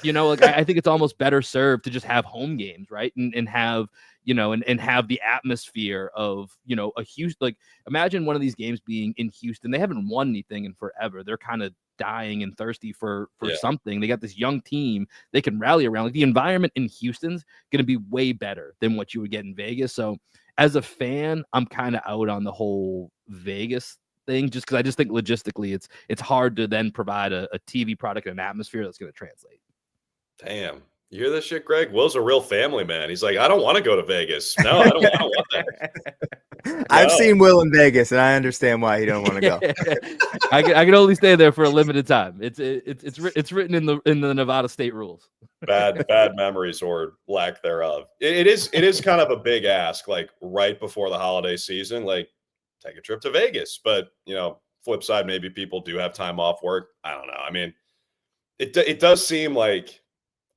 like, I think it's almost better served to just have home games, right? And have, and have the atmosphere of, a Houston. Like, imagine one of these games being in Houston. They haven't won anything in forever. They're kind of dying and thirsty for something. They got this young team they can rally around. Like, the environment in Houston's going to be way better than what you would get in Vegas. So as a fan, I'm kind of out on the whole Vegas thing, just because I just think logistically it's hard to then provide a TV product and an atmosphere that's going to translate. Damn. You hear this shit, Greg? Will's a real family man. He's like, I don't want to go to Vegas. No, I don't want that. I've seen Will in Vegas, and I understand why he don't want to go. I can only stay there for a limited time. It's written in the Nevada state rules. Bad memories, or lack thereof. It is kind of a big ask, like right before the holiday season, like take a trip to Vegas. But flip side, maybe people do have time off work. I don't know. I mean, it does seem like,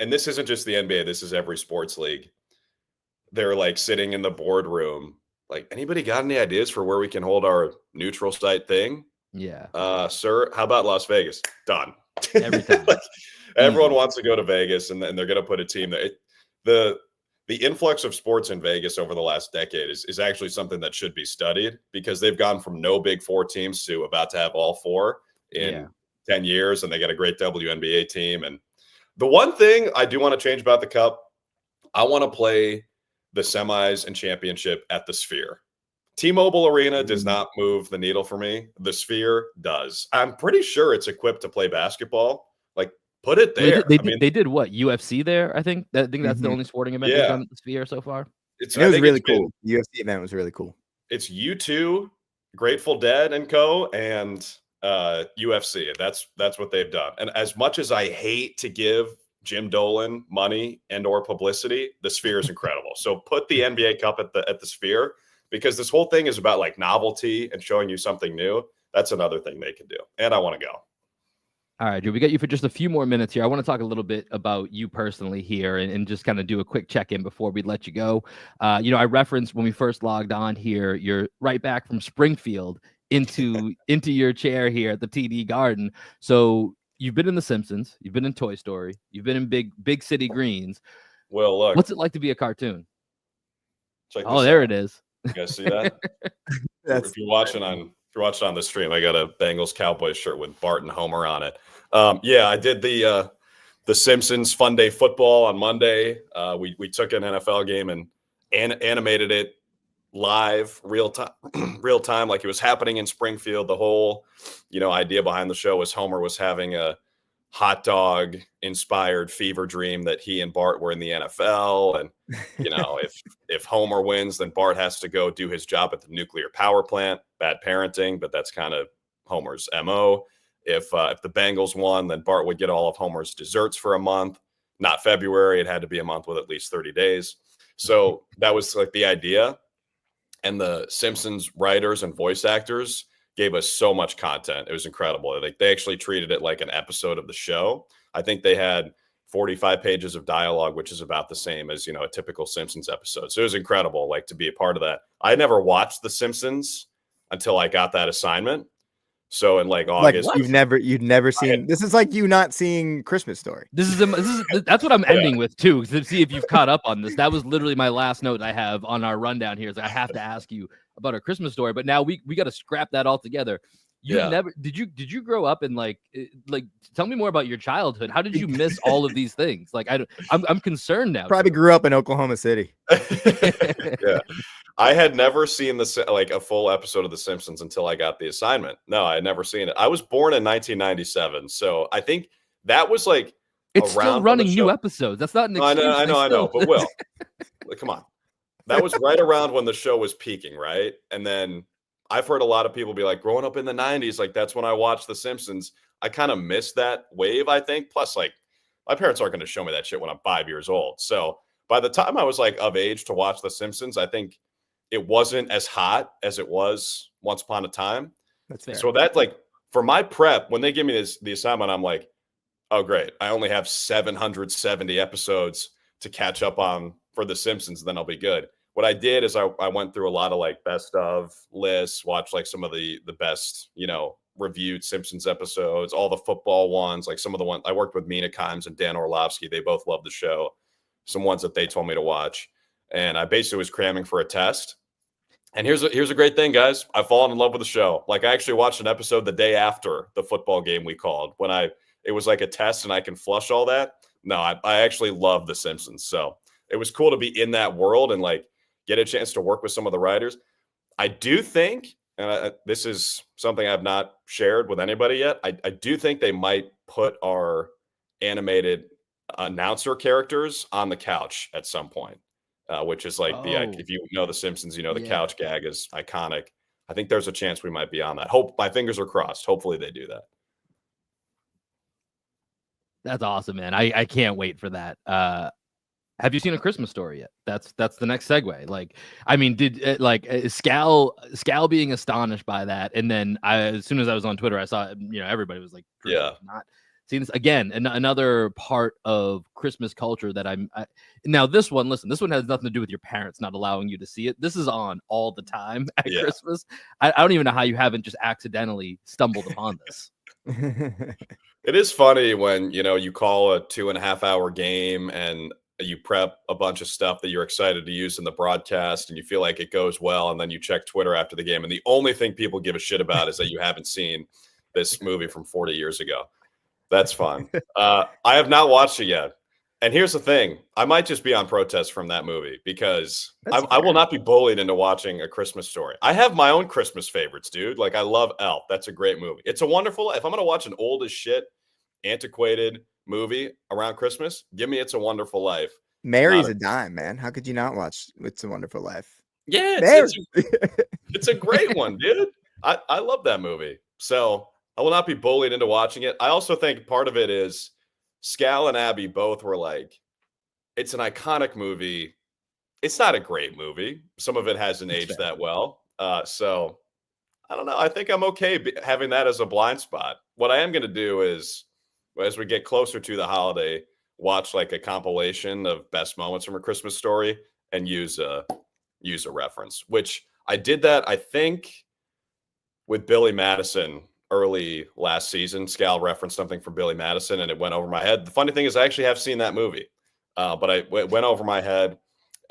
and this isn't just the NBA, this is every sports league. They're like sitting in the boardroom, like, anybody got any ideas for where we can hold our neutral site thing? Yeah. Sir, how about Las Vegas? Done. Every time. Like, everyone wants to go to Vegas, and they're going to put a team there. The influx of sports in Vegas over the last decade is actually something that should be studied, because they've gone from no Big Four teams to about to have all four in 10 years, and they got a great WNBA team. And the one thing I do want to change about the Cup, I want to play the semis and championship at the Sphere. T-Mobile Arena does not move the needle for me. The Sphere does. I'm pretty sure it's equipped to play basketball. Like, put it there. They did what? UFC there, I think. I think that's the only sporting event they've done at the Sphere so far. It was really cool. The UFC event was really cool. It's U2, Grateful Dead and Co., and UFC. That's what they've done. And as much as I hate to give Jim Dolan money and or publicity, the Sphere is incredible. So put the NBA Cup at the Sphere, because this whole thing is about like novelty and showing you something new. That's another thing they can do. And I want to go. All right, Drew, we got you for just a few more minutes here. I want to talk a little bit about you personally here, and just kind of do a quick check-in before we let you go. I referenced when we first logged on here, you're right back from Springfield into your chair here at the TD Garden. So you've been in The Simpsons, you've been in Toy Story, you've been in Big City Greens. Well, look. What's it like to be a cartoon? There it is. You guys see that? If you're watching on the stream, I got a Bengals Cowboys shirt with Bart and Homer on it. I did the Simpsons Fun Day Football on Monday. We took an NFL game and animated it live, real time, like it was happening in Springfield. The whole, idea behind the show was Homer was having a hot dog inspired fever dream that he and Bart were in the NFL. And, if Homer wins, then Bart has to go do his job at the nuclear power plant. Bad parenting, but that's kind of Homer's MO. If the Bengals won, then Bart would get all of Homer's desserts for a month, not February. It had to be a month with at least 30 days. So that was like the idea. And the Simpsons writers and voice actors gave us so much content. It was incredible. Like they actually treated it like an episode of the show. I think they had 45 pages of dialogue, which is about the same as, a typical Simpsons episode. So it was incredible, like to be a part of that. I never watched The Simpsons until I got that assignment. So in like August, you'd never seen. This is like you not seeing Christmas Story. That's what I'm ending with too, to see if you've caught up on this. That was literally my last note I have on our rundown here. Is I have to ask you about our Christmas Story, but now we got to scrap that all together. Never did you grow up in like tell me more about your childhood. How did you miss all of these things? Like I'm concerned now. Probably grew up in Oklahoma City. Yeah. I had never seen a full episode of The Simpsons until I got the assignment. No, I had never seen it. I was born in 1997, so I think that was like it's still running new episodes. That's not an excuse. I know, but Will, come on. That was right around when the show was peaking, right? And then I've heard a lot of people be like, growing up in the 90s, like that's when I watched The Simpsons. I kind of missed that wave, I think. Plus, like, my parents aren't going to show me that shit when I'm 5 years old. So by the time I was like of age to watch The Simpsons, I think it wasn't as hot as it was once upon a time. That's fair. So that, like, for my prep, when they give me the assignment, I'm like, oh, great. I only have 770 episodes to catch up on for The Simpsons, then I'll be good. What I did is I went through a lot of like best of lists, watched like some of the best, reviewed Simpsons episodes, all the football ones, like some of the ones I worked with Mina Kimes and Dan Orlovsky. They both loved the show. Some ones that they told me to watch. And I basically was cramming for a test. And here's a great thing, guys. I've fallen in love with the show. Like I actually watched an episode the day after the football game we called when it was like a test and I can flush all that. No, I actually love The Simpsons. So it was cool to be in that world and like get a chance to work with some of the writers. I do think, and this is something I've not shared with anybody yet, I do think they might put our animated announcer characters on the couch at some point, which is like if you know The Simpsons, the couch gag is iconic. I think there's a chance we might be on that. My fingers are crossed. Hopefully they do that. That's awesome, man. I can't wait for that. Have you seen A Christmas Story yet? That's the next segue. Like, I mean, is Scal being astonished by that? And then as soon as I was on Twitter, I saw everybody was like, not seeing this again. And another part of Christmas culture that now this one has nothing to do with your parents not allowing you to see it. This is on all the time at Christmas. I don't even know how you haven't just accidentally stumbled upon this. It is funny when you call a 2.5 hour game and you prep a bunch of stuff that you're excited to use in the broadcast and you feel like it goes well. And then you check Twitter after the game. And the only thing people give a shit about is that you haven't seen this movie from 40 years ago. That's fun. I have not watched it yet. And here's the thing. I might just be on protest from that movie because I will not be bullied into watching A Christmas Story. I have my own Christmas favorites, dude. Like I love Elf. That's a great movie. If I'm going to watch an old as shit, antiquated movie around Christmas, give me It's a Wonderful Life. Mary's a dime, man. How could you not watch It's a Wonderful Life? Yeah, it's a great one, dude. I love that movie. So I will not be bullied into watching it. I also think part of it is Scal and Abby both were like, it's an iconic movie. It's not a great movie. Some of it hasn't aged that well. So I don't know. I think I'm okay having that as a blind spot. What I am going to do is, as we get closer to the holiday, watch like a compilation of best moments from A Christmas Story and use a reference, which I did that, I think, with Billy Madison early last season. Scal referenced something from Billy Madison and it went over my head. The funny thing is I actually have seen that movie, but it went over my head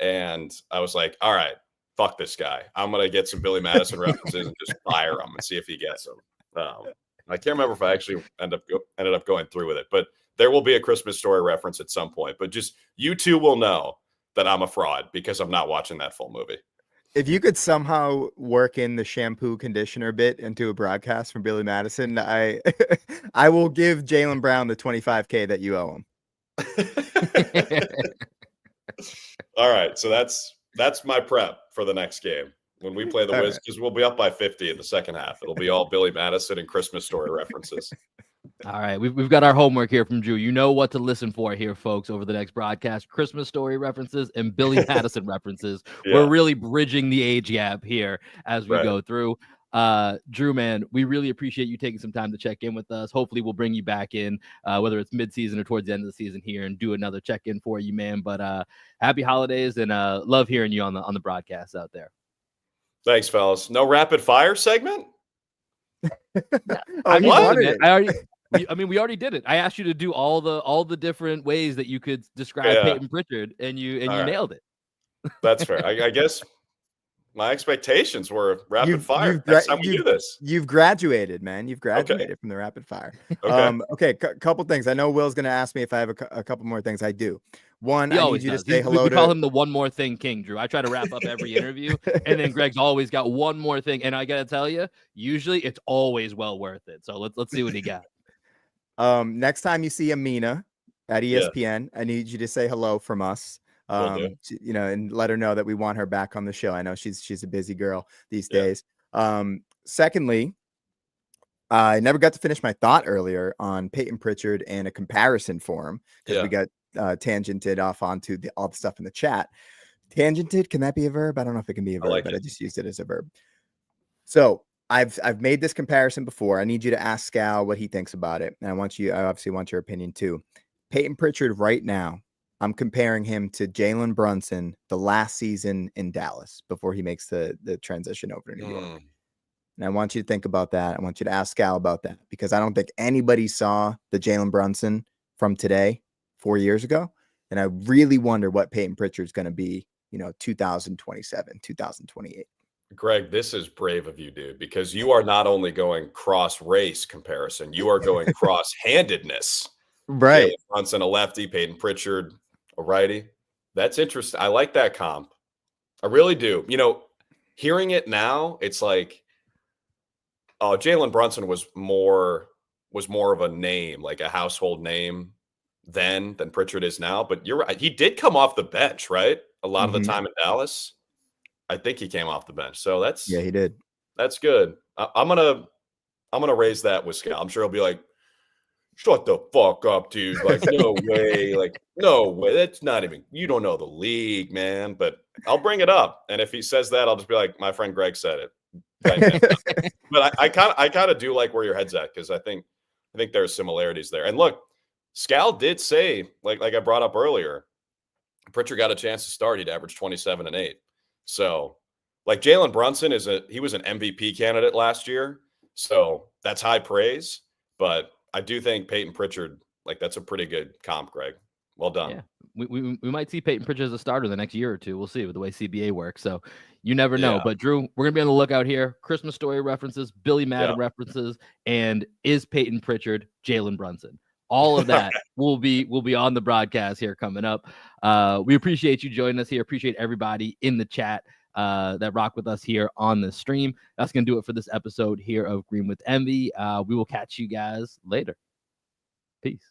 and I was like, all right, fuck this guy. I'm going to get some Billy Madison references and just fire him and see if he gets them. I can't remember if I actually ended up going through with it, but there will be A Christmas Story reference at some point. But just you two will know that I'm a fraud because I'm not watching that full movie. If you could somehow work in the shampoo conditioner bit into a broadcast from Billy Madison, I will give Jaylen Brown the $25K that you owe him. All right, so that's my prep for the next game. When we play the Wiz, because we'll be up by 50 in the second half. It'll be all Billy Madison and Christmas Story references. All right, we've got our homework here from Drew. You know what to listen for here, folks, over the next broadcast. Christmas Story references and Billy Madison references. We're Yeah, really bridging the age gap here as we right. go through. Drew, man, we really appreciate you taking some time to check in with us. Hopefully we'll bring you back in, whether it's mid-season or towards the end of the season here, and do another check-in for you, man. But happy holidays, and love hearing you on the broadcast out there. Thanks, fellas. No rapid fire segment? Oh, I you mean, listen, wanted man, it. we already did it. I asked you to do all the different ways that you could describe Yeah. Peyton Pritchard, and you All right. nailed it. That's fair. I guess my expectations were rapid fire. You've Next time we do this. you've graduated, man. You've Okay. graduated from the rapid fire. Okay. Okay, couple things. I know Will's going to ask me if I have a couple more things. I do. One, He I need always you to does. say hello We call to. him the one more thing king, Drew. I try to wrap up every interview, and then Greg's always got one more thing. And I gotta tell you, usually it's always well worth it. So let's see what he got. Next time you see Amina at Yeah. ESPN, I need you to say hello from us. Will do. You know, and let her know that we want her back on the show. I know she's a busy girl these Yeah. days. Secondly, I never got to finish my thought earlier on Peyton Pritchard and a comparison for him because Yeah. we got tangented off onto all the stuff in the chat. Tangented, can that be a verb? I don't know if it can be a verb, like but it. I just used it as a verb. So I've made this comparison before. I need you to ask Scal what he thinks about it. And I obviously want your opinion too. Peyton Pritchard right now, I'm comparing him to Jalen Brunson the last season in Dallas before he makes the transition over to New York. And I want you to think about that. I want you to ask Scal about that because I don't think anybody saw the Jalen Brunson from today 4 years ago. And I really wonder what Peyton Pritchard's going to be, 2027, 2028. Greg, this is brave of you, dude, because you are not only going cross-race comparison, you are going cross-handedness. Right. Jalen Brunson, a lefty, Peyton Pritchard, a righty. That's interesting. I like that comp. I really do. Hearing it now, it's like, oh, Jalen Brunson was more of a name, like a household name then than Pritchard is now. But you're right. He did come off the bench, right? A lot of the time in Dallas. I think he came off the bench. So Yeah, he did. that's good. I'm gonna raise that with Scal. I'm sure he'll be like, shut the fuck up, dude. Like, no way. Like, no way. That's not even, you don't know the league, man. But I'll bring it up. And if he says that, I'll just be like, my friend Greg said it. But I kind of do like where your head's at because I think there's similarities there. And look, Scal did say, like I brought up earlier, Pritchard got a chance to start. He'd average 27 and 8. So, like Jalen Brunson he was an MVP candidate last year. So that's high praise. But I do think Peyton Pritchard, like that's a pretty good comp, Greg. Well done. Yeah. We might see Peyton Pritchard as a starter the next year or two. We'll see with the way CBA works. So you never know. Yeah. But Drew, we're gonna be on the lookout here. Christmas Story references, Billy Madden references, and is Peyton Pritchard Jalen Brunson? All of that will be on the broadcast here coming up. We appreciate you joining us here. Appreciate everybody in the chat that rock with us here on the stream. That's gonna do it for this episode here of Green with Envy. We will catch you guys later. Peace.